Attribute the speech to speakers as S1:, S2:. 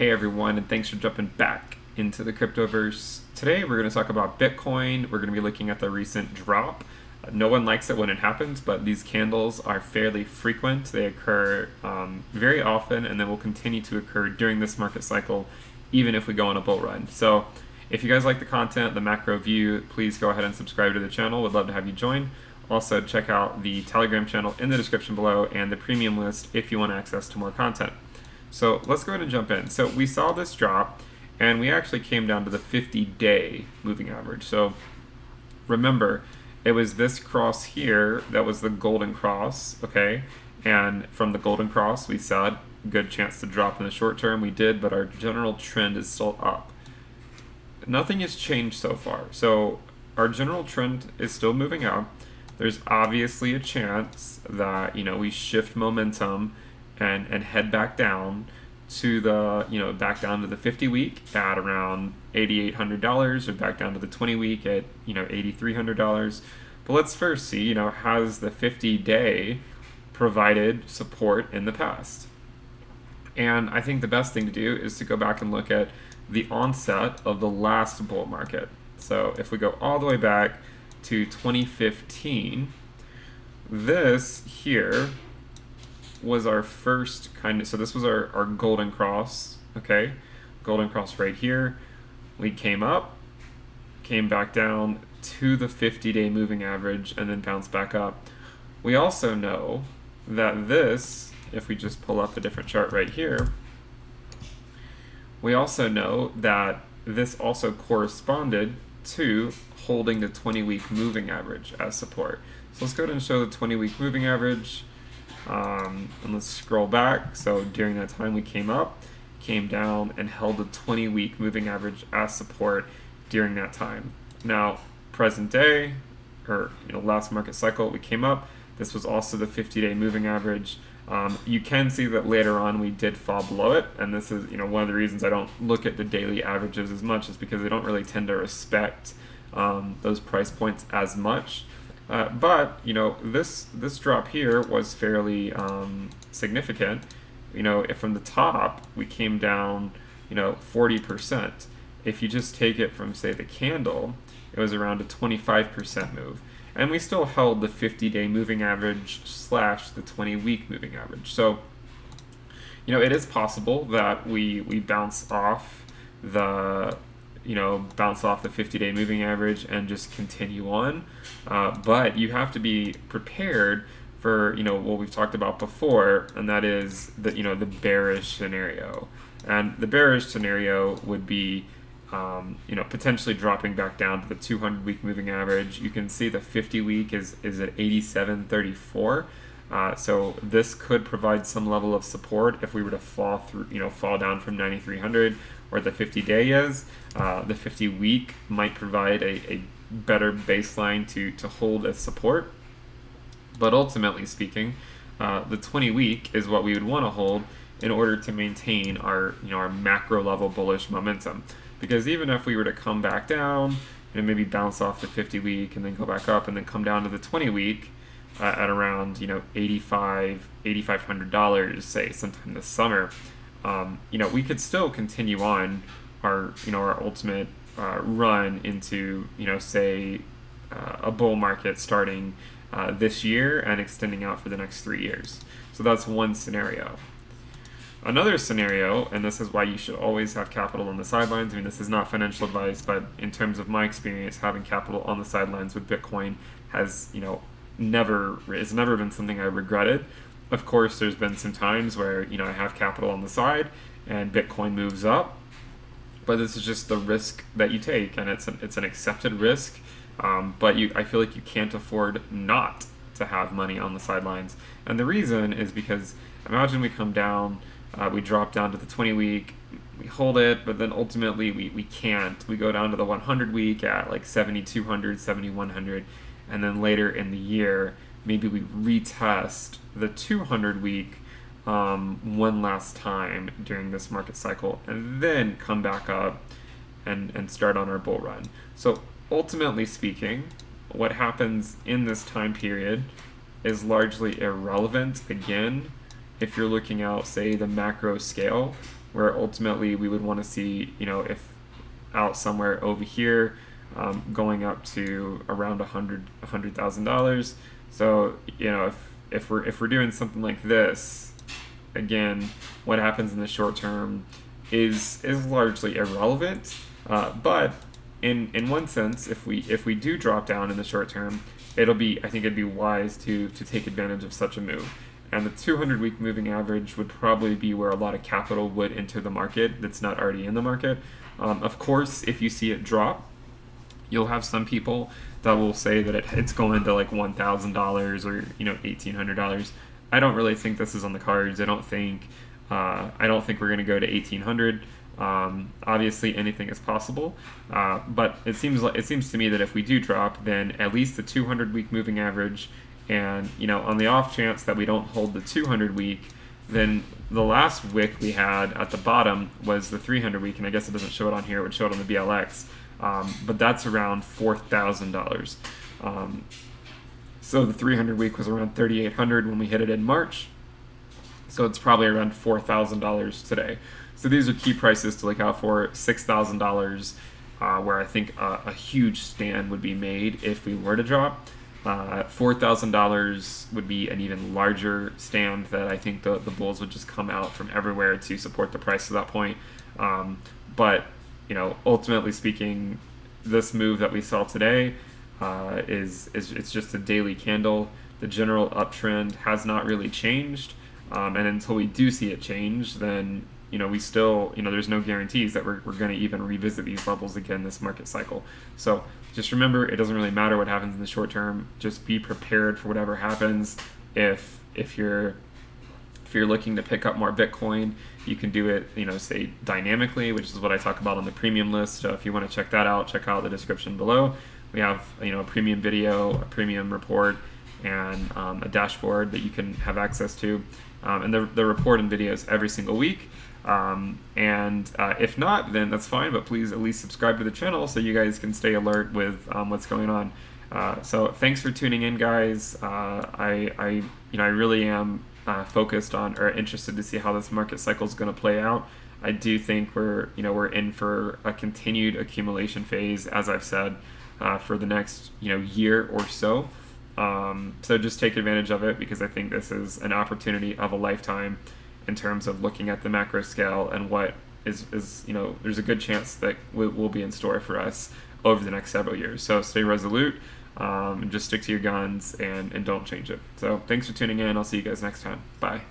S1: Hey everyone, and thanks for jumping back into the cryptoverse. Today we're going to talk about Bitcoin. We're going to be looking at the recent drop. No one likes it when it happens, but these candles are fairly frequent. They occur very often, and they will continue to occur during this market cycle, even if we go on a bull run. So if you guys like the content, the macro view, please go ahead and subscribe to the channel. Would love to have you join. Also, check out the Telegram channel in the description below and the premium list if you want access to more content. So let's go ahead and jump in. So we saw this drop, and we actually came down to the 50-day moving average. So remember, it was this cross here that was the golden cross, okay? And from the golden cross, we saw a good chance to drop in the short term. We did, but our general trend is still up. Nothing has changed so far. So our general trend is still moving up. There's obviously a chance that, we shift momentum and head back down to the, back down to the 50-week at around $8,800 or back down to the 20-week at, $8,300. But let's first see, has the 50-day provided support in the past? And I think the best thing to do is to go back and look at the onset of the last bull market. So if we go all the way back to 2015, this here was our first so this was our golden cross, okay? Golden cross right here. We came up, came back down to the 50-day moving average, and then bounced back up. We also know that this, if we just pull up a different chart right here, we also know that this also corresponded to holding the 20-week moving average as support. So let's go ahead and show the 20-week moving average. And let's scroll back. So during that time we came up, came down, and held the 20-week moving average as support during that time. Now, present day, or last market cycle, we came up. This was also the 50-day moving average. You can see that later on we did fall below it, and this is one of the reasons I don't look at the daily averages as much, is because they don't really tend to respect those price points as much. But this drop here was fairly significant. If from the top we came down 40%. If you just take it from, say, the candle, it was around a 25% move, and we still held the 50-day moving average / the 20-week moving average. So it is possible that we bounce off the 50-day moving average and just continue on. But you have to be prepared for, what we've talked about before, and that is the bearish scenario. And the bearish scenario would be, potentially dropping back down to the 200-week moving average. You can see the 50-week is at 87.34. So this could provide some level of support if we were to fall down from 9,300 where the 50-day is. The 50-week might provide a better baseline to hold as support. But ultimately speaking, the 20-week is what we would want to hold in order to maintain our macro level bullish momentum. Because even if we were to come back down and maybe bounce off the 50-week and then go back up and then come down to the 20-week at around $8,500, say sometime this summer, we could still continue on our ultimate run into say a bull market starting this year and extending out for the next 3 years. So that's one scenario. Another scenario, and this is why you should always have capital on the sidelines. I mean, this is not financial advice, but in terms of my experience, having capital on the sidelines with Bitcoin has, never been something I regretted. Of course, there's been some times where, I have capital on the side and Bitcoin moves up, but this is just the risk that you take, and it's an accepted risk. But I feel like you can't afford not to have money on the sidelines. And the reason is because imagine we come down, we drop down to the 20-week, we hold it, but then ultimately we can't. We go down to the 100-week at like 7,200, 7,100, and then later in the year, maybe we retest the 200-week one last time during this market cycle, and then come back up and start on our bull run. So ultimately speaking, what happens in this time period is largely irrelevant, again, if you're looking out, say, the macro scale. where ultimately we would want to see, if out somewhere over here, going up to around $100,000. So if we're doing something like this, again, what happens in the short term is largely irrelevant. But in one sense, if we do drop down in the short term, I think it'd be wise to take advantage of such a move. And the 200-week moving average would probably be where a lot of capital would enter the market that's not already in the market. Of course, if you see it drop, you'll have some people that will say that it's going to like $1,000 or $1,800. I don't really think this is on the cards. I don't think we're going to go to 1,800. Obviously, anything is possible, but it seems to me that if we do drop, then at least the 200-week moving average, and on the off chance that we don't hold the 200-week, then the last wick we had at the bottom was the 300-week, and I guess it doesn't show it on here. It would show it on the BLX, but that's around $4,000. So the 300-week was around $3,800 when we hit it in March. So it's probably around $4,000 today. So these are key prices to look out for. $6,000, where I think a huge stand would be made if we were to drop. $4,000 would be an even larger stand that I think the bulls would just come out from everywhere to support the price to that point. But ultimately speaking, this move that we saw today is it's just a daily candle. The general uptrend has not really changed, and until we do see it change, then we still, there's no guarantees that we're going to even revisit these levels again this market cycle. So just remember, it doesn't really matter what happens in the short term. Just be prepared for whatever happens. If you're looking to pick up more Bitcoin, you can do it, say dynamically, which is what I talk about on the premium list. So if you want to check that out, check out the description below. We have a premium video, a premium report, and a dashboard that you can have access to. And the report and videos every single week. If not, then that's fine, but please at least subscribe to the channel so you guys can stay alert with what's going on. So thanks for tuning in, guys. I really am focused on or interested to see how this market cycle is going to play out. I do think we're in for a continued accumulation phase, as I've said, for the next year or so. So just take advantage of it, because I think this is an opportunity of a lifetime in terms of looking at the macro scale and what is there's a good chance that will be in store for us over the next several years. So stay resolute, and just stick to your guns and don't change it. So thanks for tuning in. I'll see you guys next time. Bye.